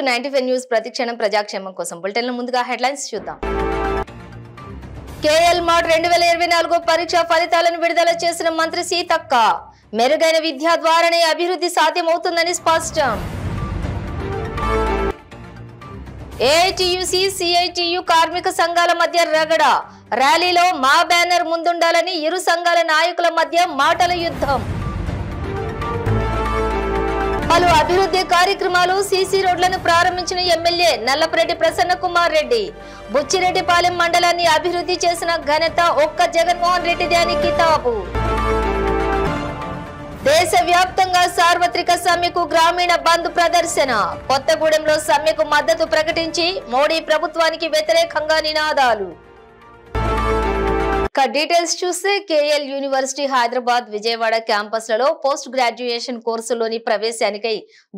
95 news ప్రతిక్షణం ప్రజాక్షేమం కోసం bulletin ముందుగా హెడ్లైన్స్ చూద్దాం. కేఎల్ మార్ట్ 2024 పరీక్ష ఫలితాలను విడుదల చేసిన మంత్రి సీతక్క. మెరుగైన విద్య ద్వారానే అభివృద్ధి సాధ్యమవుతుందని స్పష్టం. ఏఐటియుసి సిఐటియు కార్మిక సంఘాల మధ్య రగడ. ర్యాలీలో మా బ్యానర్ ముందుండాలని ఇరు సంఘాల నాయకుల మధ్య మాటల యుద్ధం. పలు అభివృద్ధి కార్యక్రమాలు సీసీ రోడ్లను ప్రారంభించిన ఎమ్మెల్యే నల్లపరెడ్డి ప్రసన్న కుమార్ రెడ్డి. బుచ్చిరెడ్డిపాలెం మండలాన్ని అభివృద్ధి చేసిన ఘనత ఒక్క జగన్మోహన్ రెడ్డిదే అని కితాబు. దేశవ్యాప్తంగా సార్వత్రిక సమ్మెకు గ్రామీణ బంద్ ప్రదర్శన. కొత్తగూడెంలో సమ్మెకు మద్దతు ప్రకటించి మోడీ ప్రభుత్వానికి వ్యతిరేకంగా నినాదాలు. డీటెయిల్స్ చూస్తే కేఎల్ యూనివర్సిటీ హైదరాబాద్ విజయవాడ క్యాంపస్లలో పోస్ట్ గ్రాడ్యుయేషన్ కోర్సులోని ప్రవేశానికై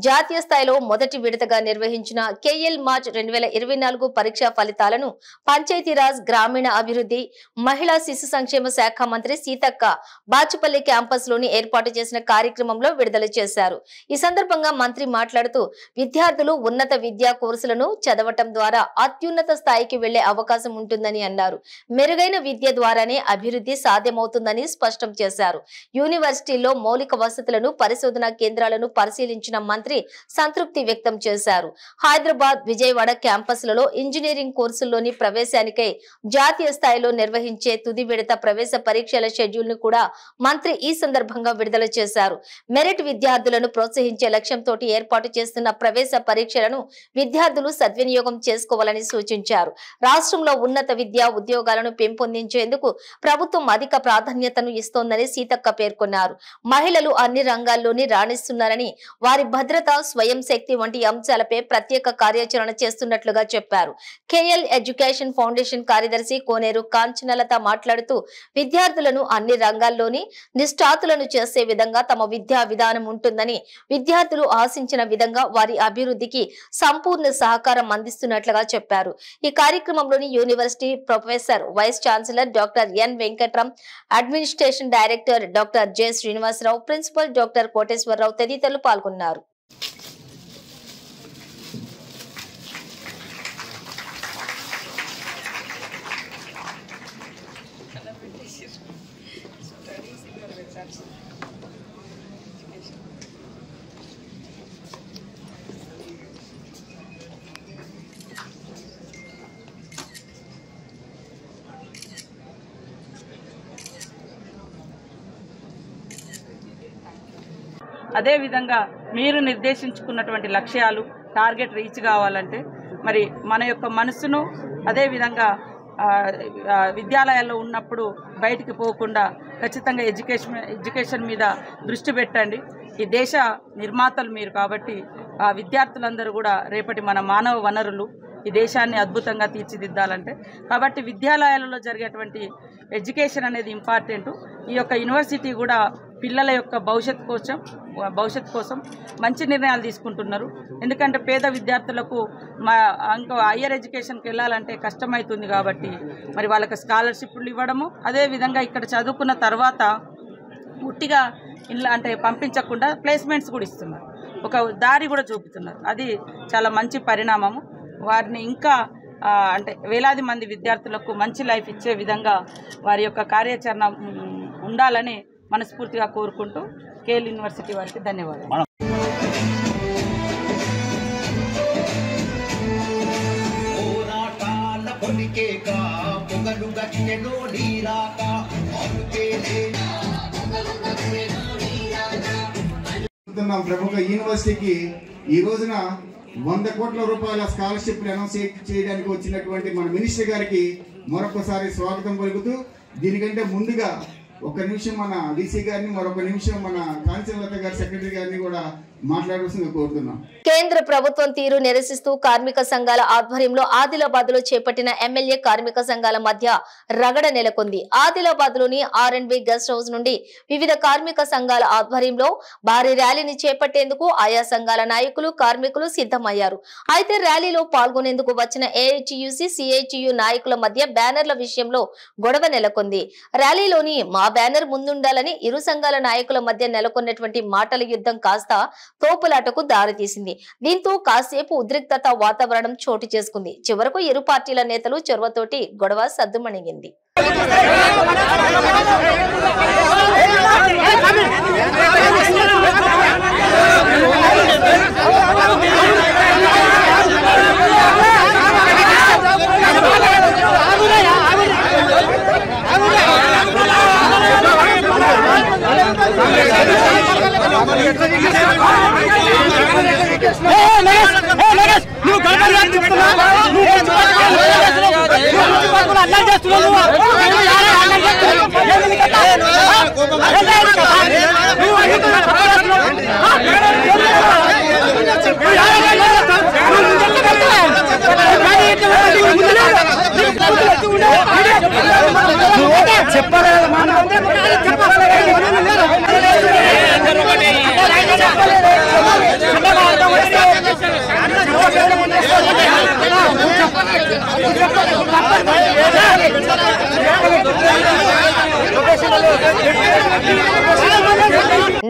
జాతీయ స్థాయిలో మొదటి విడతగా నిర్వహించిన కేఎల్ మార్చ్ 2024 పరీక్షా ఫలితాలను పంచాయతీరాజ్ గ్రామీణ అభివృద్ధి మహిళా శిశు సంక్షేమ శాఖ మంత్రి సీతక్క బాచుపల్లి క్యాంపస్ లోని ఏర్పాటు చేసిన కార్యక్రమంలో విడుదల చేశారు. ఈ సందర్భంగా మంత్రి మాట్లాడుతూ విద్యార్థులు ఉన్నత విద్యా కోర్సులను చదవటం ద్వారా అత్యున్నత స్థాయికి వెళ్లే అవకాశం ఉంటుందని అన్నారు. మెరుగైన విద్య ద్వారా అభివృద్ధి సాధ్యమవుతుందని స్పష్టం చేశారు. యూనివర్సిటీలో మౌలిక వసతులను పరిశోధనా కేంద్రాలను పరిశీలించిన మంత్రి సంతృప్తి వ్యక్తం చేశారు. హైదరాబాద్ విజయవాడ క్యాంపస్లలో ఇంజనీరింగ్ కోర్సుల్లోని ప్రవేశానికై జాతీయ స్థాయిలో నిర్వహించే తుది విడత ప్రవేశ పరీక్షల షెడ్యూల్ ను కూడా మంత్రి ఈ సందర్భంగా విడుదల చేశారు. మెరిట్ విద్యార్థులను ప్రోత్సహించే లక్ష్యంతో ఏర్పాటు చేస్తున్న ప్రవేశ పరీక్షలను విద్యార్థులు సద్వినియోగం చేసుకోవాలని సూచించారు. రాష్ట్రంలో ఉన్నత విద్యా ఉద్యోగాలను పెంపొందించేందుకు ప్రభుత్వం అధిక ప్రాధాన్యతను ఇస్తోందని సీతక్క పేర్కొన్నారు. మహిళలు అన్ని రంగాల్లోని రాణిస్తున్నారని, వారి భద్రత, స్వయం శక్తి వంటి అంశాలపై ప్రత్యేక కార్యాచరణ చేస్తున్నట్లుగా చెప్పారు. కేఎల్ ఎడ్యుకేషన్ ఫౌండేషన్ కార్యదర్శి కోనేరు కాంచనలత మాట్లాడుతూ విద్యార్థులను అన్ని రంగాల్లోని నిష్ఠాతులను చేసే విధంగా తమ విద్యా విధానం ఉంటుందని, విద్యార్థులు ఆశించిన విధంగా వారి అభివృద్ధికి సంపూర్ణ సహకారం అందిస్తున్నట్లుగా చెప్పారు. ఈ కార్యక్రమంలోని university professor, vice chancellor doctor N Venkatram, administration director doctor J Srinivasarao, principal doctor Koteswararao తదితరులు పాల్గొన్నారు. అదేవిధంగా మీరు నిర్దేశించుకున్నటువంటి లక్ష్యాలు టార్గెట్ రీచ్ కావాలంటే మరి మన యొక్క మనసును అదేవిధంగా విద్యాలయాల్లో ఉన్నప్పుడు బయటికి పోకుండా ఖచ్చితంగా ఎడ్యుకేషన్ మీద దృష్టి పెట్టండి. ఈ దేశ నిర్మాతలు మీరు కాబట్టి విద్యార్థులందరూ కూడా రేపటి మన మానవ వనరులు. ఈ దేశాన్ని అద్భుతంగా తీర్చిదిద్దాలంటే కాబట్టి విద్యాలయాలలో జరిగేటువంటి ఎడ్యుకేషన్ అనేది ఇంపార్టెంట్. ఈ యొక్క యూనివర్సిటీ కూడా పిల్లల యొక్క భవిష్యత్తు కోసం మంచి నిర్ణయాలు తీసుకుంటున్నారు. ఎందుకంటే పేద విద్యార్థులకు ఇంకా హయ్యర్ ఎడ్యుకేషన్కి వెళ్ళాలంటే కష్టమవుతుంది కాబట్టి మరి వాళ్ళకి స్కాలర్షిప్లు ఇవ్వడము, అదేవిధంగా ఇక్కడ చదువుకున్న తర్వాత ఉట్టిగా అంటే పంపించకుండా ప్లేస్మెంట్స్ కూడా ఇస్తున్నారు, ఒక దారి కూడా చూపుతున్నారు. అది చాలా మంచి పరిణామము. వారిని ఇంకా అంటే వేలాది మంది విద్యార్థులకు మంచి లైఫ్ ఇచ్చే విధంగా వారి యొక్క కార్యాచరణ ఉండాలని మనస్ఫూర్తిగా కోరుకుంటూ కేఎల్ యూనివర్సిటీ వారికి ధన్యవాదాలు. ప్రముఖ యూనివర్సిటీకి ఈ రోజున 100 కోట్ల రూపాయల స్కాలర్షిప్ అనౌన్స్ చేయడానికి వచ్చినటువంటి మన మినిస్టర్ గారికి మరొకసారి స్వాగతం పలుకుతూ, దీనికంటే ముందుగా ఒక నిమిషం మన డీసీ గారిని, మరొక నిమిషం మన కాంచనలత గారి సెక్రటరీ గారిని కూడా మాట్లాడాల్సిందిగా కోరుతున్నాం. కేంద్ర ప్రభుత్వం తీరు నిరసిస్తూ కార్మిక సంఘాల ఆధ్వర్యంలో ఆదిలాబాద్ లో చేపట్టిన ఎమ్మెల్యే కార్మిక సంఘాల మధ్య రగడ నెలకొంది. ఆదిలాబాద్ లోని R&B గెస్ట్ హౌస్ నుండి వివిధ కార్మిక సంఘాల ఆధ్వర్యంలో భారీ ర్యాలీని చేపట్టేందుకు ఆయా సంఘాల నాయకులు, కార్మికులు సిద్ధమయ్యారు. అయితే ర్యాలీలో పాల్గొనేందుకు వచ్చిన ఏఐటియుసి, సిఐటియు నాయకుల మధ్య బ్యానర్ల విషయంలో గొడవ నెలకొంది. ర్యాలీలోని మా బ్యానర్ ముందుండాలని ఇరు సంఘాల నాయకుల మధ్య నెలకొన్నటువంటి మాటల యుద్ధం కాస్త తోపులాటకు దారితీసింది. దీంతో కాసేపు ఉద్రిక్తత వాతావరణం చోటు చేసుకుంది. చివరకు ఇరు పార్టీల నేతలు చొరవతోటి గొడవ సద్దుమణిగింది.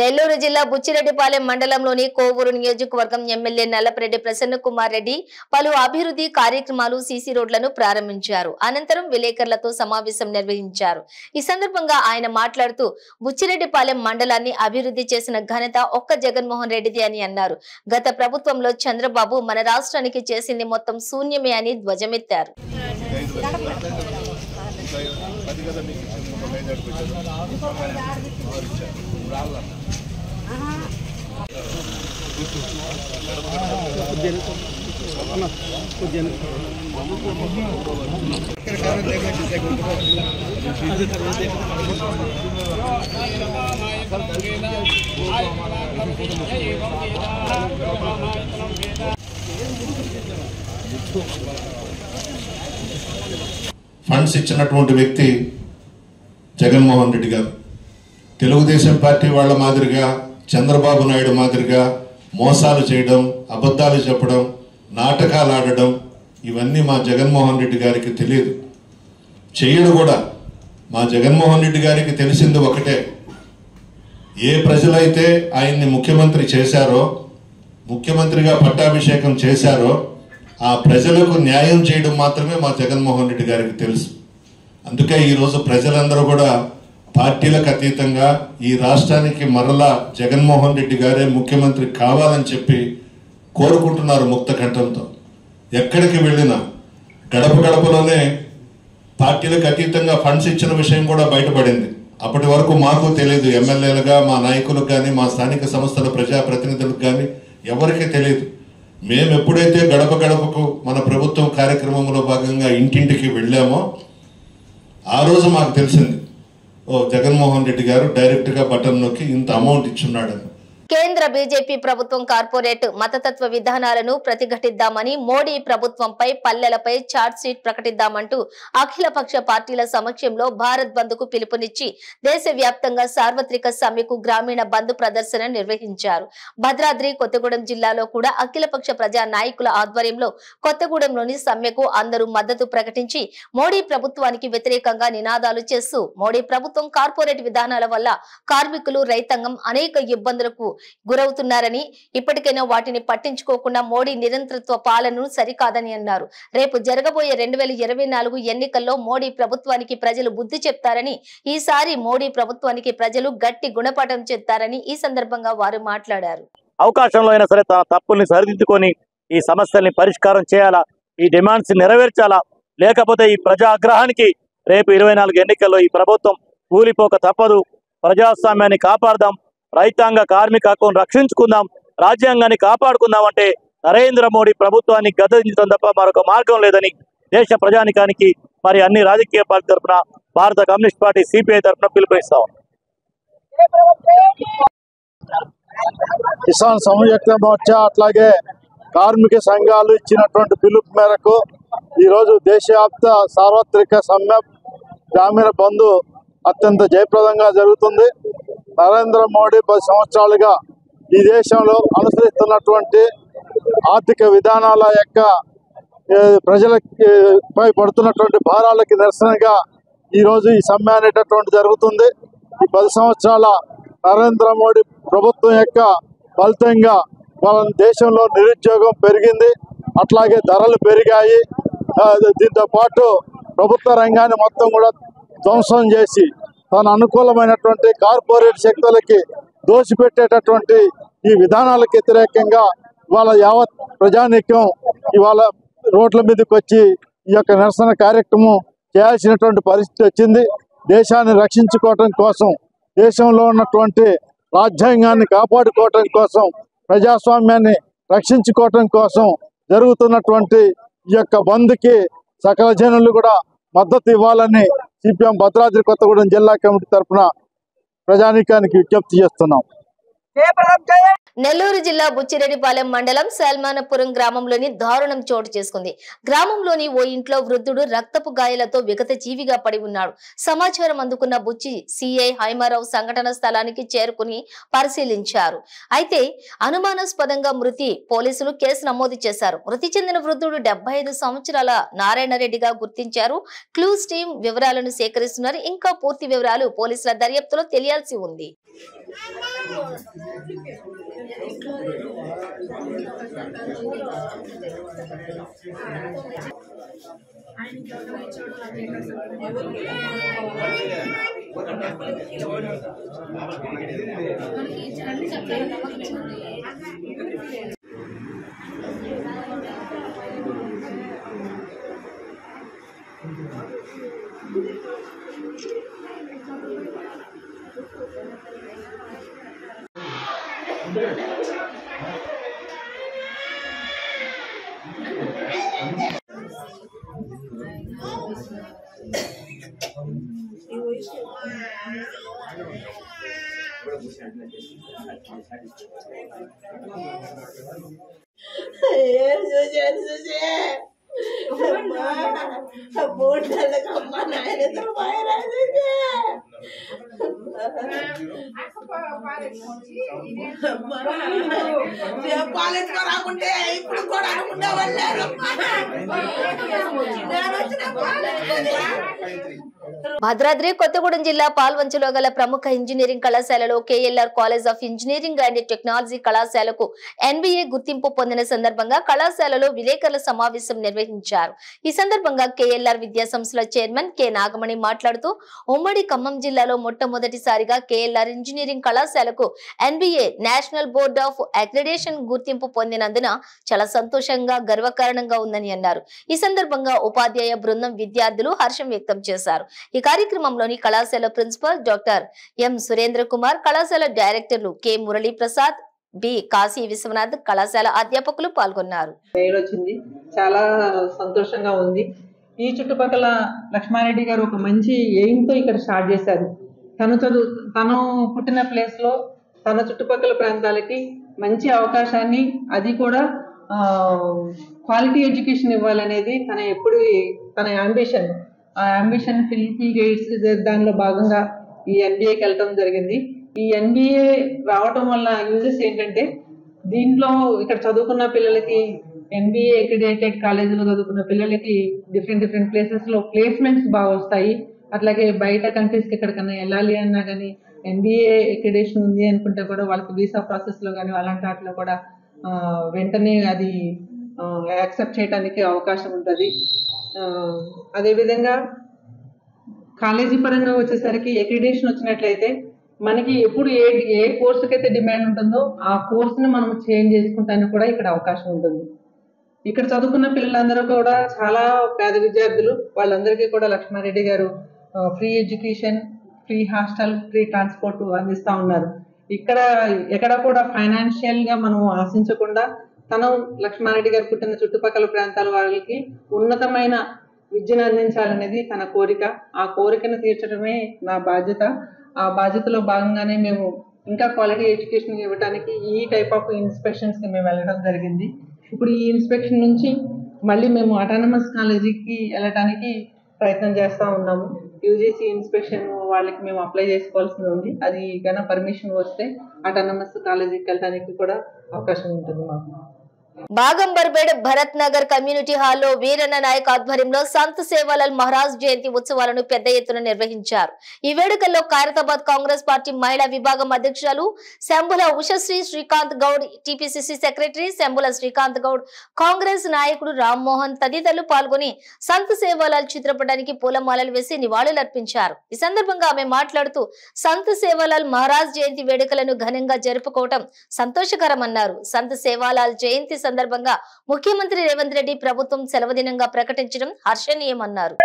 నెల్లూరు జిల్లా బుచ్చిరెడ్డిపాలెం మండలంలోని కోవూరు నియోజకవర్గం ఎమ్మెల్యే నల్లపరెడ్డి ప్రసన్న కుమార్ రెడ్డి పలు అభివృద్ధి కార్యక్రమాలు సీసీ రోడ్లను ప్రారంభించారు. అనంతరం విలేకరులతో సమావేశం నిర్వహించారు. ఈ సందర్భంగా ఆయన మాట్లాడుతూ బుచ్చిరెడ్డిపాలెం మండలాన్ని అభివృద్ధి చేసిన ఘనత ఒక్క జగన్మోహన్ రెడ్డిది అని అన్నారు. గత ప్రభుత్వంలో చంద్రబాబు మన రాష్ట్రానికి చేసింది మొత్తం శూన్యమే అని ధ్వజమెత్తారు. ఫండ్స్ ఇచ్చినటువంటి వ్యక్తి జగన్మోహన్ రెడ్డి గారు. తెలుగుదేశం పార్టీ వాళ్ళ మాదిరిగా చంద్రబాబు నాయుడు మాదిరిగా మోసాలు చేయడం, అబద్ధాలు చెప్పడం, నాటకాలు ఆడడం ఇవన్నీ మా జగన్మోహన్ రెడ్డి గారికి తెలియదు, చేయడు కూడా. మా జగన్మోహన్ రెడ్డి గారికి తెలిసింది ఒకటే, ఏ ప్రజలైతే ఆయన్ని ముఖ్యమంత్రి చేశారో, ముఖ్యమంత్రిగా పట్టాభిషేకం చేశారో ఆ ప్రజలకు న్యాయం చేయడం మాత్రమే మా జగన్మోహన్ రెడ్డి గారికి తెలుసు. అందుకే ఈరోజు ప్రజలందరూ కూడా పార్టీలకు అతీతంగా ఈ రాష్ట్రానికి మరలా జగన్మోహన్ రెడ్డి గారే ముఖ్యమంత్రి కావాలని చెప్పి కోరుకుంటున్నారు ముక్త కంఠంతో. ఎక్కడికి వెళ్ళినా గడప గడపలోనే పార్టీలకు అతీతంగా ఫండ్స్ ఇచ్చిన విషయం కూడా బయటపడింది. అప్పటి వరకు మాకు తెలియదు, ఎమ్మెల్యేలుగా మా నాయకులకు కానీ మా స్థానిక సంస్థల ప్రజాప్రతినిధులకు కానీ ఎవరికీ తెలియదు. మేము ఎప్పుడైతే గడప గడపకు మన ప్రభుత్వం కార్యక్రమంలో భాగంగా ఇంటింటికి వెళ్ళామో ఆ రోజు మాకు తెలిసింది, జగన్మోహన్ రెడ్డి గారు డైరెక్ట్ గా బటన్ నొక్కి ఇంత అమౌంట్ ఇచ్చున్నాడని. కేంద్ర బీజేపీ ప్రభుత్వం కార్పొరేట్ మతతత్వ విధానాలను ప్రతిఘటిద్దామని, మోడీ ప్రభుత్వంపై పల్లెలపై చార్జ్ షీట్ ప్రకటిద్దామంటూ అఖిలపక్ష పార్టీల సమక్షంలో భారత్ బంద్ కు పిలుపునిచ్చి దేశవ్యాప్తంగా సార్వత్రిక సమ్మెకు గ్రామీణ బంద్ ప్రదర్శన నిర్వహించారు. భద్రాద్రి కొత్తగూడెం జిల్లాలో కూడా అఖిలపక్ష ప్రజా నాయకుల ఆధ్వర్యంలో కొత్తగూడెంలోని సమ్మెకు అందరూ మద్దతు ప్రకటించి మోడీ ప్రభుత్వానికి వ్యతిరేకంగా నినాదాలు చేస్తూ, మోడీ ప్రభుత్వం కార్పొరేట్ విధానాల వల్ల కార్మికులు, రైతాంగం అనేక ఇబ్బందులకు గురవుతున్నారని, ఇప్పటికైనా వాటిని పట్టించుకోకుండా మోడీ నిరంతరత్వ పాలనను సరికాదని అన్నారు. రేపు జరగబోయే 2024 ఎన్నికల్లో మోడీ ప్రభుత్వానికి ప్రజలు బుద్ధి చెప్తారని, ఈసారి మోడీ ప్రభుత్వానికి ప్రజలు గట్టి గుణపాఠం చెప్తారని ఈ సందర్భంగా వారు మాట్లాడారు. అవకాశంలో అయినా సరే తన తప్పుల్ని సరిదిద్దుకొని ఈ సమస్యల్ని పరిష్కారం చేయాలా, ఈ డిమాండ్స్ నెరవేర్చాలా, లేకపోతే ఈ ప్రజా ఆగ్రహానికి రేపు 24 ఎన్నికల్లో ఈ ప్రభుత్వం కూలిపోక తప్పదు. ప్రజాస్వామ్యాన్ని కాపాడదాం, రైతాంగ కార్మిక హక్కును రక్షించుకుందాం, రాజ్యాంగాన్ని కాపాడుకుందాం అంటే నరేంద్ర మోడీ ప్రభుత్వాన్ని గద్దించడం తప్ప మరొక మార్గం లేదని దేశ ప్రజానికానికి మరి అన్ని రాజకీయ పార్టీ తరఫున, భారత కమ్యూనిస్ట్ పార్టీ సిపిఐ తరఫున పిలుపునిస్తాం. కిసాన్ సంయుక్త మోర్చా అట్లాగే కార్మిక సంఘాలు ఇచ్చినటువంటి పిలుపు మేరకు ఈరోజు దేశవ్యాప్త సార్వత్రిక సమ్మె గ్రామీణ బంద్ అత్యంత జయప్రదంగా జరుగుతుంది. నరేంద్ర మోడీ 10 సంవత్సరాలుగా ఈ దేశంలో అనుసరిస్తున్నటువంటి ఆర్థిక విధానాల యొక్క ప్రజలపై పడుతున్నటువంటి భారాలకి నిరసనగా ఈరోజు ఈ సమ్మె అనేటటువంటి జరుగుతుంది. ఈ 10 సంవత్సరాల నరేంద్ర మోడీ ప్రభుత్వం యొక్క ఫలితంగా వాళ్ళ దేశంలో నిరుద్యోగం పెరిగింది, అట్లాగే ధరలు పెరిగాయి. దీంతో పాటు ప్రభుత్వ రంగాన్ని మొత్తం కూడా ధ్వంసం చేసి తన అనుకూలమైనటువంటి కార్పొరేట్ శక్తులకి దోసిపెట్టేటటువంటి ఈ విధానాలకు వ్యతిరేకంగా ఇవాళ యావత్ ప్రజానీక్యం ఇవాళ రోడ్ల మీదకి వచ్చి ఈ యొక్క నిరసన కార్యక్రమం చేయాల్సినటువంటి పరిస్థితి వచ్చింది. దేశాన్ని రక్షించుకోవటం కోసం, దేశంలో ఉన్నటువంటి రాజ్యాంగాన్ని కాపాడుకోవటం కోసం, ప్రజాస్వామ్యాన్ని రక్షించుకోవటం కోసం జరుగుతున్నటువంటి ఈ యొక్క బంద్కి సకల జనులు కూడా మద్దతు ఇవ్వాలని సిపిఎం భద్రాద్రి కొత్తగూడెం జిల్లా కమిటీ తరఫున ప్రజానీకానికి విజ్ఞప్తి చేస్తున్నాం. నెల్లూరు జిల్లా బుచ్చిరెడ్డిపాలెం మండలం సల్మానపురం గ్రామంలోని దారుణం చోటు చేసుకుంది. గ్రామంలోని ఓ ఇంట్లో వృద్ధుడు రక్తపు గాయాలతో విగత జీవిగా పడి ఉన్నాడు. సమాచారం అందుకున్న బుచ్చి సిఐ హైమారావు సంఘటన స్థలానికి చేరుకుని పరిశీలించారు. అయితే అనుమానాస్పదంగా పోలీసులు కేసు నమోదు చేశారు. మృతి చెందిన వృద్ధుడు 75 సంవత్సరాల నారాయణరెడ్డిగా గుర్తించారు. క్లూస్ టీం వివరాలను సేకరిస్తున్నారు. ఇంకా పూర్తి వివరాలు పోలీసుల దర్యాప్తులో తెలియాల్సి ఉంది. భద్రాద్రి కొత్తగూడెం జిల్లా పాల్వంచలో గల ప్రముఖ ఇంజనీరింగ్ కళాశాలలో KLR college of engineering and technology కళాశాలకు NBA గుర్తింపు పొందిన సందర్భంగా కళాశాలలో విలేకరుల సమావేశం నిర్వహించారు. ఈ సందర్భంగా కేఎల్ఆర్ విద్యా సంస్థల చైర్మన్ కె నాగమణి మాట్లాడుతూ ఉమ్మడి ఖమ్మం జిల్లాలో మొట్టమొదటిసారిగా కేఎల్ఆర్ ఇంజనీరింగ్ కళాశాలకు NBA national board of accreditation గుర్తింపు పొందినందున చాలా సంతోషంగా గర్వకారణంగా ఉందని అన్నారు. ఈ సందర్భంగా ఉపాధ్యాయ బృందం విద్యార్థులు హర్షం వ్యక్తం చేశారు. ఈ కార్యక్రమంలోని కళాశాల principal doctor M Surendra Kumar, కళాశాల డైరెక్టర్లు కె మురళీ ప్రసాద్, బి కాశీ విశ్వనాథ్, కళాశాల అధ్యాపకులు పాల్గొన్నారు. చాలా సంతోషంగా ఉంది. ఈ చుట్టుపక్కల లక్ష్మారెడ్డి గారు ఒక మంచి ఎయిమ్ తో ఇక్కడ స్టార్ట్ చేశారు. తను పుట్టిన ప్లేస్ లో తన చుట్టుపక్కల ప్రాంతాలకి మంచి అవకాశాన్ని, అది కూడా క్వాలిటీ ఎడ్యుకేషన్ ఇవ్వాలనేది తన అంబిషన్. ఆ అంబిషన్ ఫిల్ఫిల్ చేసి దానిలో భాగంగా ఈ NBA వెళ్ళటం జరిగింది. ఈ NBA రావటం వల్ల యూజెస్ ఏంటంటే, దీంట్లో ఇక్కడ చదువుకున్న పిల్లలకి NBA అక్రిడేటెడ్ కాలేజీలో చదువుకున్న పిల్లలకి డిఫరెంట్ ప్లేసెస్ లో ప్లేస్మెంట్స్ బాగా వస్తాయి. అట్లాగే బయట కంట్రీస్కి ఎక్కడికన్నా వెళ్ళాలి అన్నా కానీ NBA అక్రిడేషన్ ఉంది అనుకుంటే కూడా వాళ్ళకి వీసా ప్రాసెస్ లో కానీ అలాంటి వాటిలో కూడా వెంటనే అది యాక్సెప్ట్ చేయడానికి అవకాశం ఉంటుంది. అదేవిధంగా కాలేజీ పరంగా వచ్చేసరికి అక్రిడేషన్ వచ్చినట్లయితే మనకి ఎప్పుడు ఏ కోర్సుకి అయితే డిమాండ్ ఉంటుందో ఆ కోర్సుని మనం చేంజ్ చేసుకుంటానికి కూడా ఇక్కడ అవకాశం ఉంటుంది. ఇక్కడ చదువుకున్న పిల్లలందరూ కూడా చాలా పేద విద్యార్థులు. వాళ్ళందరికీ కూడా లక్ష్మారెడ్డి గారు free education, free hostel, free transport అందిస్తూ ఉన్నారు. ఎక్కడ కూడా ఫైనాన్షియల్ గా మనం ఆశించకుండా లక్ష్మారెడ్డి గారు పుట్టిన చుట్టుపక్కల ప్రాంతాల వాళ్ళకి ఉన్నతమైన విద్యను అందించాలనేది తన కోరిక. ఆ కోరికను తీర్చడమే నా బాధ్యత. ఆ బాధ్యతలో భాగంగానే మేము ఇంకా క్వాలిటీ ఎడ్యుకేషన్ ఇవ్వడానికి ఈ టైప్ ఆఫ్ ఇన్స్పెక్షన్స్ కి మేము వెళ్ళడం జరిగింది. ఇప్పుడు ఈ ఇన్స్పెక్షన్ నుంచి మళ్ళీ మేము అటానమస్ కాలేజీకి వెళ్ళడానికి ప్రయత్నం చేస్తూ ఉన్నాము. UGC ఇన్స్పెక్షన్ వాళ్ళకి మేము అప్లై చేసుకోవాల్సి ఉంది. అది కన్నా పర్మిషన్ వస్తే అటానమస్ కాలేజీకి వెళ్ళడానికి కూడా అవకాశం ఉంటుంది మాకు. బాగంబర్పేట భరత్ నగర్ కమ్యూనిటీ హాల్లో వీరన్న నాయక్ ఆధ్వర్యంలో సంత్ సేవాలాల్ మహారాజ్ జయంతి ఉత్సవాలను పెద్ద ఎత్తున నిర్వహించారు. ఈ వేడుకల్లో ఖైరతాబాద్ కాంగ్రెస్ పార్టీ మహిళా విభాగం అధ్యక్షులు శంభుల ఉషశ్రీ శ్రీకాంత్ గౌడ్, టీపీసీసీ సెక్రటరీ శంభుల శ్రీకాంత్ గౌడ్, కాంగ్రెస్ నాయకుడు రామ్మోహన్ తదితరులు పాల్గొని సంత్ సేవాలాల్ చిత్రపటానికి పూలమాలలు వేసి నివాళులర్పించారు. ఈ సందర్భంగా ఆమె మాట్లాడుతూ సంత్ సేవాలాల్ మహారాజ్ జయంతి వేడుకలను ఘనంగా జరుపుకోవడం సంతోషకరమన్నారు. సంత్ సేవాలాల్ జయంతి సందర్భంగా ముఖ్యమంత్రి రేవంత్ రెడ్డి ప్రభుత్వం సెలవు దినంగా ప్రకటించడం హర్షణీయమన్నారు.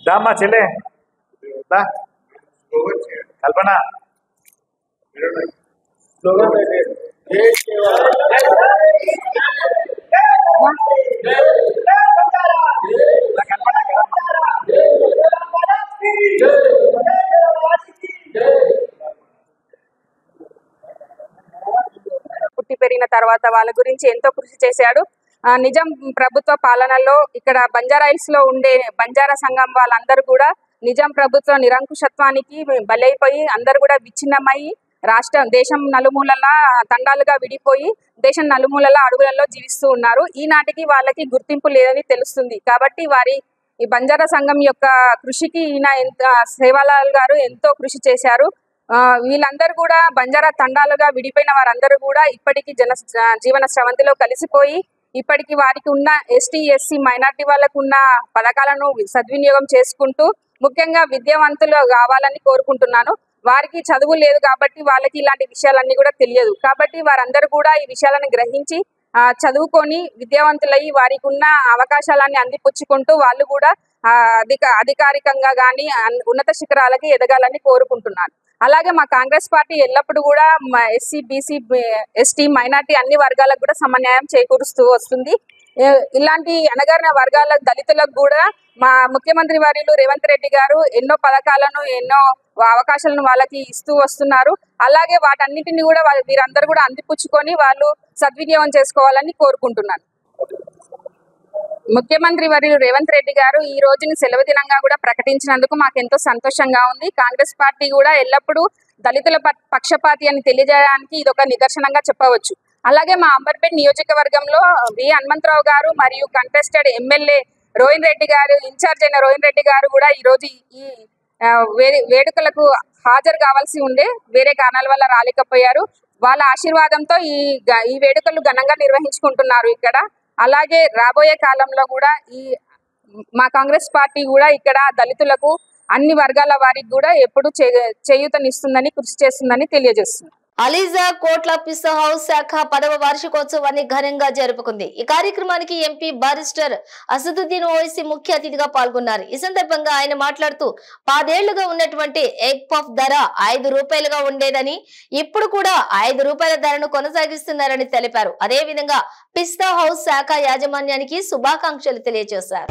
दामा चले कल्पना పుట్టి పెరిగిన తర్వాత వాళ్ళ గురించి ఎంతో కృషి చేశాడు. నిజాం ప్రభుత్వ పాలనలో ఇక్కడ బంజారాయిల్స్ లో ఉండే బంజారా సంఘం వాళ్ళందరూ కూడా నిజాం ప్రభుత్వ నిరంకుశత్వానికి బలైపోయి అందరూ కూడా విచ్ఛిన్నమయ్యి దేశం నలుమూలలా తండాలుగా విడిపోయి దేశం నలుమూలలా అడవులలో జీవిస్తూ ఉన్నారు. ఈనాటికి వాళ్ళకి గుర్తింపు లేదని తెలుస్తుంది. కాబట్టి ఈ బంజారా సంఘం యొక్క కృషికి సేవాలాల్ గారు ఎంతో కృషి చేశారు. వీళ్ళందరూ కూడా బంజారా తండాలుగా విడిపోయిన వారందరూ కూడా ఇప్పటికీ జీవన స్రవంతిలో కలిసిపోయి ఇప్పటికి వారికి ఉన్న ఎస్టీ ఎస్సీ మైనార్టీ వాళ్ళకు ఉన్న పథకాలను సద్వినియోగం చేసుకుంటూ ముఖ్యంగా విద్యావంతులు కావాలని కోరుకుంటున్నాను. వారికి చదువు లేదు కాబట్టి వాళ్ళకి ఇలాంటి విషయాలన్నీ కూడా తెలియదు. కాబట్టి వారందరూ కూడా ఈ విషయాలను గ్రహించి చదువుకొని విద్యావంతులయ్యి వారికి ఉన్న అవకాశాలన్నీ అందిపుచ్చుకుంటూ వాళ్ళు కూడా అధికారికంగా కానీ ఉన్నత శిఖరాలకి ఎదగాలని కోరుకుంటున్నాను. అలాగే మా కాంగ్రెస్ పార్టీ ఎల్లప్పుడూ కూడా ఎస్సీ బీసీ ఎస్టీ మైనార్టీ అన్ని వర్గాలకు కూడా సమన్యాయం చేకూరుస్తూ వస్తుంది. ఇలాంటి అణగారిన వర్గాల దళితులకు కూడా మా ముఖ్యమంత్రి వర్యులు రేవంత్ రెడ్డి గారు ఎన్నో పథకాలను ఎన్నో అవకాశాలను వాళ్ళకి ఇస్తూ వస్తున్నారు. అలాగే వాటన్నిటిని కూడా వీరందరూ కూడా అందిపుచ్చుకొని వాళ్ళు సద్వినియోగం చేసుకోవాలని కోరుకుంటున్నాను. ముఖ్యమంత్రి వర్యులు రేవంత్ రెడ్డి గారు ఈ రోజుని సెలవు దినంగా కూడా ప్రకటించినందుకు మాకెంతో సంతోషంగా ఉంది. కాంగ్రెస్ పార్టీ కూడా ఎల్లప్పుడూ దళితుల పక్షపాతి అని తెలియజేయడానికి ఇది ఒక నిదర్శనంగా చెప్పవచ్చు. అలాగే మా అంబర్పేట నియోజకవర్గంలో వి హనుమంతరావు గారు మరియు కంటెస్టెడ్ ఎమ్మెల్యే రోహిన్ రెడ్డి గారు ఇన్ఛార్జ్ అయిన రోహిన్ రెడ్డి గారు కూడా ఈ రోజు ఈ వేడుకలకు హాజరు కావాల్సి ఉండే వేరే కారణాల వల్ల రాలేకపోయారు. వాళ్ళ ఆశీర్వాదంతో ఈ వేడుకలు ఘనంగా నిర్వహించుకుంటున్నారు ఇక్కడ. అలాగే రాబోయే కాలంలో కూడా మా కాంగ్రెస్ పార్టీ కూడా ఇక్కడ దళితులకు అన్ని వర్గాల వారికి కూడా ఎప్పుడు చేయూతనిస్తుందని కృషి చేస్తుందని తెలియజేస్తుంది. అలీజా కోట్ల పిస్తా హౌస్ శాఖ 10వ వార్షికోత్సవాన్ని ఘనంగా జరుపుకుంది. ఈ కార్యక్రమానికి ఎంపీ బారిస్టర్ అసదుద్దీన్ ఓవైసీ ముఖ్య అతిథిగా పాల్గొన్నారు. ఈ సందర్భంగా ఆయన మాట్లాడుతూ 10 ఏళ్లుగా ఉన్నటువంటి ఎగ్ పఫ్ ధర 5 రూపాయలుగా ఉండేదని ఇప్పుడు కూడా 5 రూపాయల ధరను కొనసాగిస్తున్నారని తెలిపారు. అదేవిధంగా పిస్తా హౌస్ శాఖ యాజమాన్యానికి శుభాకాంక్షలు తెలియజేశారు.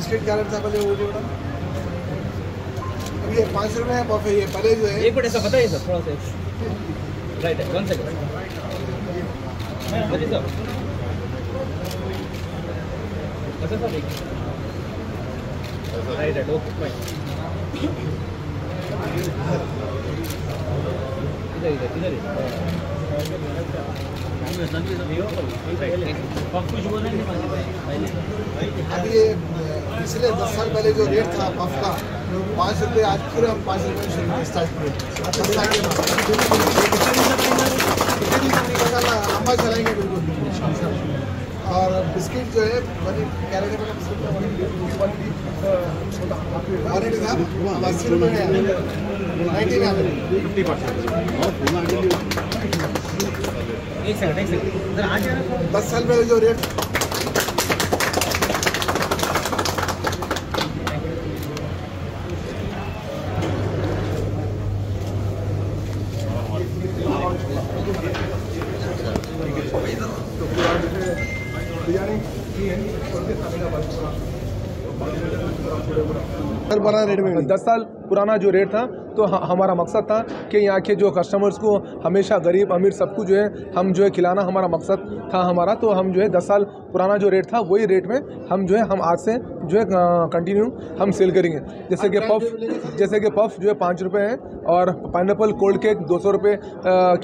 बिस्किट क्या रहता है पहले वो अब ये 5 रुपये है पफ है ये पहले जो है एक मिनट ऐसा बताइए सर थोड़ा सा राइट है 1 सेकंड बताइए सर अच्छा सर राइट है ओके फाइन इधर इधर इधर कुछ बोला नहीं अभी ये पिछले 10 साल पहले जो रेट था पफ का 5 रुपये आज फिर हम 5 रुपये से स्टार्ट किए लंबा चलाएंगे बिल्कुल। और बिस्किट जो है कैरेट में बिस्किट 80 रुपये है 1 सेकंड इधर आ जाना 10 साल पहले जो रेट बना रेट में 10 साल पुराना जो रेट था तो हमारा मकसद था कि यहाँ के जो कस्टमर्स को हमेशा गरीब अमीर सबको जो है हम जो है खिलाना हमारा मकसद था हमारा। तो हम जो है 10 साल पुराना जो रेट था वही रेट में हम जो है हम आज से जो है कंटिन्यू हम सेल करेंगे। जैसे कि पफ जो है 5 रुपये है और पाइनएप्पल कोल्ड केक 200 रुपये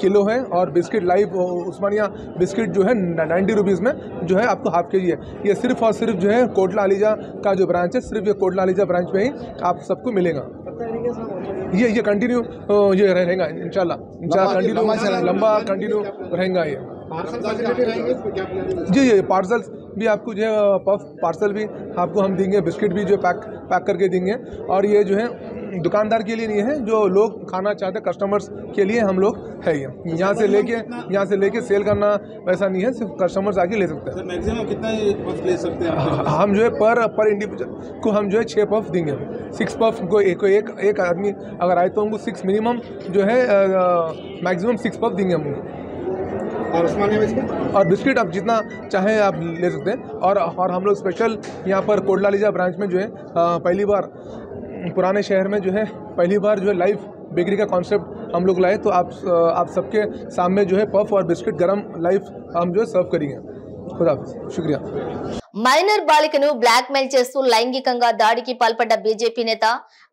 किलो है और बिस्किट लाइव उस्मानिया बिस्किट जो है 90 रुपीज़ में जो है आपको हाफ के जी है। ये सिर्फ और सिर्फ जो है कोटला अलीजा का जो ब्रांच है सिर्फ ये कोटला अलीजा ब्रांच में ही आप सबको मिलेगा। ये कंटिन्यू ये रहेगा इंशाल्लाह कंटिन्यू लंबा कंटिन्यू रहेगा ये। जी ये पार्सल्स भी आपको जो है पफ पार्सल भी आपको हम देंगे बिस्किट भी जो पैक करके देंगे। और ये जो है दुकानदार के लिए नहीं है जो लोग खाना चाहते कस्टमर्स के लिए हम लोग है ये यहाँ से लेके सेल करना वैसा नहीं है सिर्फ कस्टमर्स आके ले सकते हैं। मैक्सिमम कितना पफ ले सकते हैं हम जो है पर इंडिविजुअल को हम जो है 6 पफ देंगे 6 पफ को एक आदमी अगर आए तो हमको 6 मिनिमम जो है मैक्सिमम 6 पफ देंगे हमको। और बिस्किट आप जितना चाहे आप ले सकते हैं। और हम लोग स्पेशल यहाँ पर कोटला अलीजा ब्रांच में जो है पहली बार पुराने शहर में जो है पहली बार जो है लाइव बेकरी का कॉन्सेप्ट हम लोग लाए। तो आप सबके सामने जो है पफ और बिस्किट गरम लाइव हम जो है सर्व करेंगे। खुदा शुक्रिया। మైనర్ బాలికను బ్లాక్ మెయిల్ చేస్తూ లైంగికంగా దాడికి పాల్పడ్డ బీజేపీ నేత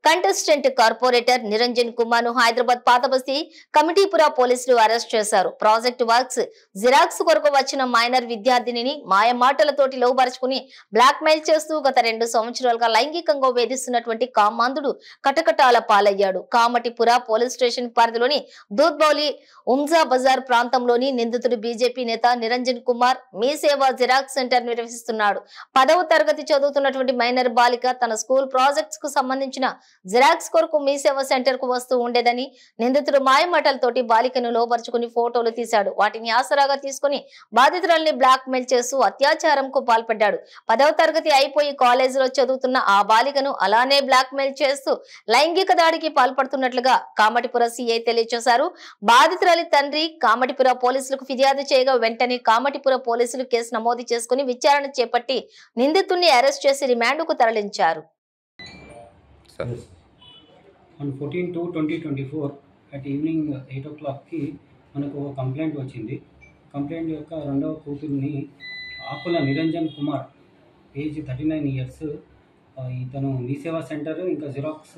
కంటెస్టెంట్ కార్పొరేటర్ నిరంజన్ కుమార్ ను హైదరాబాద్ పాతబస్తీ కమిటీపురా పోలీసులు అరెస్ట్ చేశారు. ప్రాజెక్ట్ వర్క్స్ జిరాక్స్ కొరకు వచ్చిన మైనర్ విద్యార్థినిని మాయ మాటలతోటి లోబరుచుకుని బ్లాక్ మెయిల్ చేస్తూ గత 2 సంవత్సరాలుగా లైంగికంగా వేధిస్తున్నటువంటి కామాంధుడు కటకటాల పాలయ్యాడు. కామటిపురా పోలీస్ స్టేషన్ పరిధిలోని దూద్బౌలి ఉమ్జా బజార్ ప్రాంతంలోని నిందితుడు బీజేపీ నేత నిరంజన్ కుమార్ మీ సేవ జిరాక్స్ సెంటర్ నిర్వహిస్తున్నాడు. 10వ తరగతి చదువుతున్నటువంటి మైనర్ బాలిక తన స్కూల్ ప్రాజెక్ట్స్ కు సంబంధించిన జిరాక్స్ కొరకు మీ సేవ సెంటర్ కు వస్తూ ఉండేదని నిందితుడు మాయమాటలతోటి బాలికను లోబరుచుకుని ఫోటోలు తీశాడు. వాటిని ఆసరాగా తీసుకుని బాధితురాల్ని బ్లాక్ మెయిల్ చేస్తూ అత్యాచారంకు పాల్పడ్డాడు. 10వ తరగతి అయిపోయి కాలేజీలో చదువుతున్న ఆ బాలికను అలానే బ్లాక్ మెయిల్ చేస్తూ లైంగిక దాడికి పాల్పడుతున్నట్లుగా కామటిపుర సీఐ తెలియజేశారు. బాధితురాలి తండ్రి కామటిపుర పోలీసులకు ఫిర్యాదు చేయగా వెంటనే కామటిపుర పోలీసులు కేసు నమోదు చేసుకుని విచారణ చేపట్టి నిందితుడిని అరెస్ట్ చేసి రిమాండ్కు తరలించారు. On 14/2/2024 at evening 8 o'clock కి మనకు ఒక కంప్లైంట్ వచ్చింది. కంప్లైంట్ యొక్క రెండవ కూతుర్ని ఆకుల నిరంజన్ కుమార్ ఏజ్ 39 ఇయర్స్ ఇతను మీ సేవా సెంటర్ ఇంకా జిరాక్స్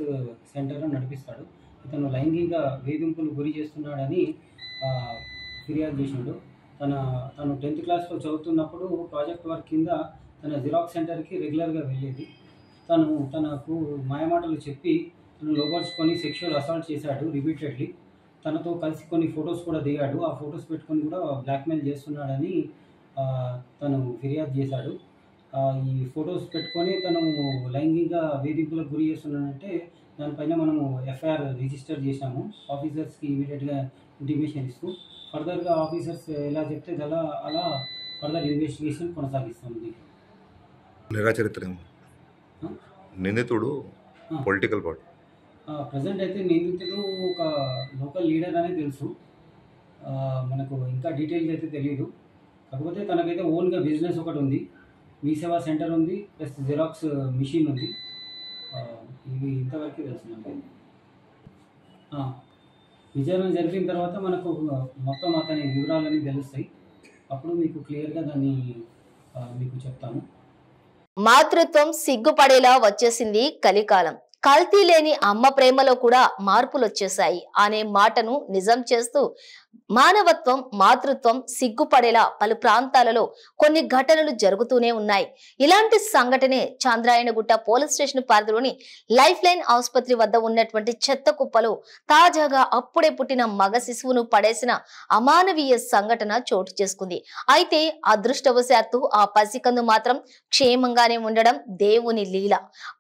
సెంటర్ నడిపిస్తాడు. ఇతను లైంగిక వేధింపులు గురి చేస్తున్నాడని ఫిర్యాదు చేసినాడు. తను 10th క్లాస్లో చదువుతున్నప్పుడు ప్రాజెక్ట్ వర్క్ కింద తన జిరాక్స్ సెంటర్కి రెగ్యులర్గా వెళ్ళేది. తనకు మాయమాటలు చెప్పి తను లోబర్చుకొని సెక్షువల్ అసాల్ట్ చేశాడు రిపీటెడ్లీ. తనతో కలిసి కొన్ని ఫొటోస్ కూడా దిగాడు. ఆ ఫొటోస్ పెట్టుకొని కూడా బ్లాక్మెయిల్ చేస్తున్నాడని తను ఫిర్యాదు చేశాడు. ఈ ఫొటోస్ పెట్టుకొని తను లైంగిక వేధింపులకు గురి చేస్తున్నాడంటే దానిపైన మనము ఎఫ్ఐఆర్ రిజిస్టర్ చేశాము. ఆఫీసర్స్కి ఇమీడియట్గా ఇంటిమేషన్ ఇస్తూ ఫర్దర్గా ఆఫీసర్స్ ఎలా చెప్తే అలా ఫర్దర్ ఇన్వెస్టిగేషన్ కొనసాగిస్తాము. నిందితుడు పొలిటికల్ పార్టీ? ప్రజెంట్ అయితే నిందితుడు ఒక లోకల్ లీడర్ అని తెలుసు, మనకు ఇంకా డీటెయిల్స్ అయితే తెలియదు. కాకపోతే తనకైతే ఓన్గా బిజినెస్ ఒకటి ఉంది, మీ సేవా సెంటర్ ఉంది, ప్లస్ జిరాక్స్ మిషన్ ఉంది. ఇవి ఇంతవరకు తెలుసు మనకి. విచారణ జరిపిన తర్వాత మనకు మొత్తం అతని వివరాలన్నీ తెలుస్తాయి. అప్పుడు మీకు క్లియర్గా దాన్ని మీకు చెప్తాను. మాతృత్వం సిగ్గుపడేలా వచ్చేసింది కలికాలం. కల్తీ లేని అమ్మ ప్రేమలో కూడా మార్పులు వచ్చేశాయి అనే మాటను నిజం చేస్తూ మానవత్వం, మాతృత్వం సిగ్గుపడేలా పలు ప్రాంతాలలో కొన్ని ఘటనలు జరుగుతూనే ఉన్నాయి. ఇలాంటి సంఘటనే చంద్రాయణగుట్ట పోలీస్ స్టేషన్ పరిధిలోని లైఫ్ లైన్ ఆసుపత్రి వద్ద ఉన్నటువంటి చెత్త కుప్పలో తాజాగా అప్పుడే పుట్టిన మగ శిశువును పడేసిన అమానవీయ సంఘటన చోటు చేసుకుంది. అయితే అదృష్టవశాత్తు ఆ పసికందు మాత్రం క్షేమంగానే ఉండడం దేవుని లీల.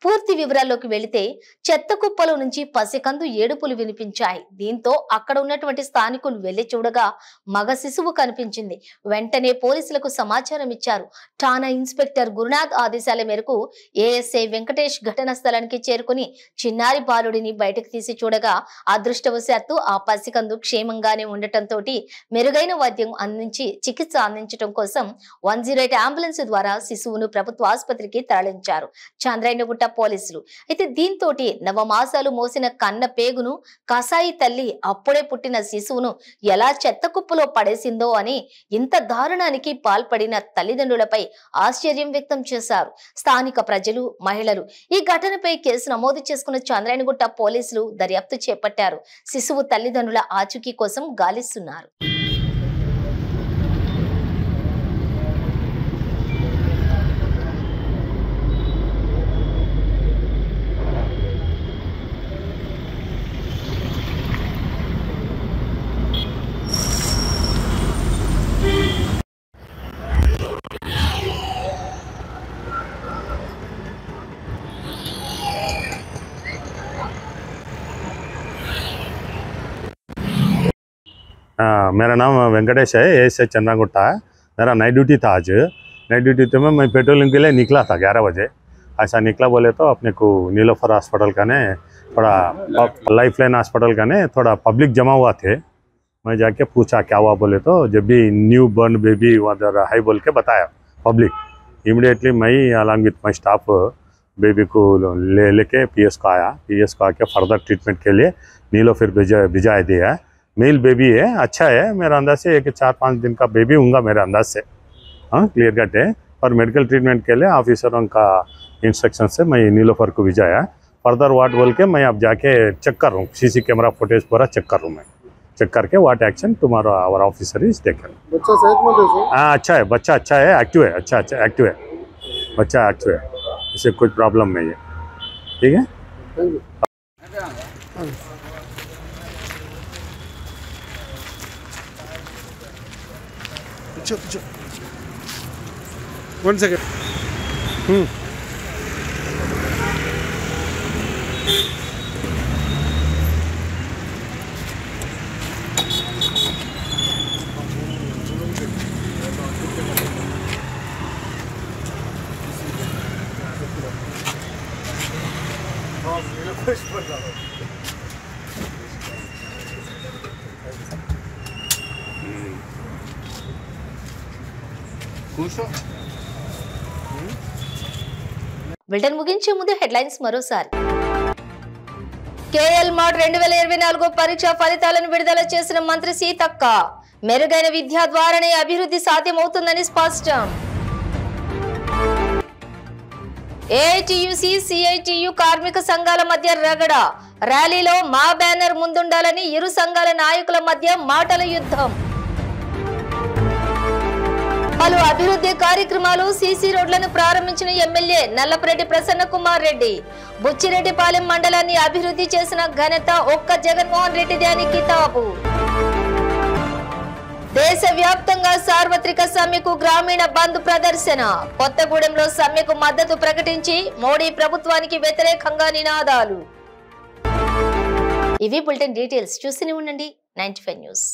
పూర్తి వివరాల్లోకి వెళితే చెత్త కుప్పలో నుంచి పసికందు ఏడుపులు వినిపించాయి. దీంతో అక్కడ ఉన్నటువంటి స్థానికులు వెళ్లి చూడగా మగ శిశువు కనిపించింది. వెంటనే పోలీసులకు సమాచారం ఇచ్చారు. ఠాణా ఇన్స్పెక్టర్ గురునాథ్ ఆదేశాల మేరకు ఏఎస్ఐ వెంకటేష్ ఘటనా స్థలానికి చేరుకుని చిన్నారి బాలుడిని బయటకు తీసి చూడగా అదృష్టవశాత్తు ఆ పసికందు క్షేమంగానే ఉండటంతో మెరుగైన వైద్యం అందించి చికిత్స అందించడం కోసం 108 అంబులెన్స్ ద్వారా శిశువును ప్రభుత్వ ఆసుపత్రికి తరలించారు చంద్రాయణగుట్ట పోలీసులు. అయితే దీంతో నవమాసాలు మోసిన కన్న పేగును కసాయి తల్లి అప్పుడే పుట్టిన శిశువును ఎలా చెత్త కుప్పలో పడేసిందో అని ఇంత దారుణానికి పాల్పడిన తల్లిదండ్రులపై ఆశ్చర్యం వ్యక్తం చేశారు స్థానిక ప్రజలు, మహిళలు. ఈ ఘటనపై కేసు నమోదు చేసుకున్న చంద్రాయణగుట్ట పోలీసులు దర్యాప్తు చేపట్టారు. శిశువు తల్లిదండ్రుల ఆచూకీ కోసం గాలిస్తున్నారు. मेरा नाम वेंकटेश है, एएसआई चंद्रागुट्टा है। मेरा नाइट ड्यूटी था आज। नाइट ड्यूटी में मैं पेट्रोलिंग के लिए निकला था 11 बजे। ऐसा निकला बोले तो अपने को नीलोफर हॉस्पिटल का ने थोड़ा लाइफ लाइन हॉस्पिटल का ने थोड़ा पब्लिक जमा हुआ थे। मैं जाके पूछा क्या हुआ बोले तो जब भी न्यू बर्न बेबी वहाँ हाई बोल के बताया पब्लिक। इमीडिएटली मैं along with my staff baby को लेके पीएस को आया। पीएस को आके फर्दर ट्रीटमेंट के लिए नीलोफर भिजा दिया है। मेल बेबी है, अच्छा है। मेरा अंदाज से 4-5 दिन का बेबी होगा मेरे अंदाज से। हाँ, क्लियर कट है। और मेडिकल ट्रीटमेंट के लिए ऑफिसरों का इंस्ट्रक्शन से मैं नीलोफर को भिजाया। फर्दर वाट बोल के मैं अब जाके चेक कर रहा हूँ, सीसी कैमरा फुटेज पूरा चेक कर रहा हूँ मैं। चेक करके what action tomorrow our officer is taken. बच्चा सेहतमंद है? हाँ, अच्छा है, बच्चा अच्छा है, एक्टिव है। अच्छा एक्टिव है, बच्चा एक्टिव है, इसे कोई प्रॉब्लम नहीं है। ठीक है, थैंक यू। अच्छा 1 सेकंड। బులెటిన్ ముగించే ముందు హెడ్లైన్స్ మరోసారి. కేఎల్ మార్ట్ 2024 పరీక్ష ఫలితాలను విడుదల చేసిన మంత్రి సీతక్క. మెరుగైన విద్య ద్వారానే అభివృద్ధి సాధ్యమవుతుందని స్పష్టం. ఏఐటియుసి, సిఐటియు కార్మిక సంఘాల మధ్య రగడ. ర్యాలీలో మా బ్యానర్ ముందుండాలని ఇరు సంఘాల నాయకుల మధ్య మాటల యుద్ధం. పలు అభివృద్ధి కార్యక్రమాలు, సీసీ రోడ్లను ప్రారంభించిన ఎమ్మెల్యే నల్లపరెడ్డి ప్రసన్న కుమార్ రెడ్డి. బుచ్చిరెడ్డిపాలెం మండలాన్ని అభివృద్ధి చేసిన ఘనత ఒక్క జగన్మోహన్ రెడ్డిదే అని కితాబు. దేశవ్యాప్తంగా సార్వత్రిక సమ్మెకు గ్రామీణ బంద్ ప్రదర్శన. కొత్తగూడెంలో సమ్మెకు మద్దతు ప్రకటించి మోడీ ప్రభుత్వానికి వ్యతిరేకంగా నినాదాలు. ఇవి బులెటిన్ డీటెయిల్స్. చూస్తూనే ఉండండి 95 న్యూస్.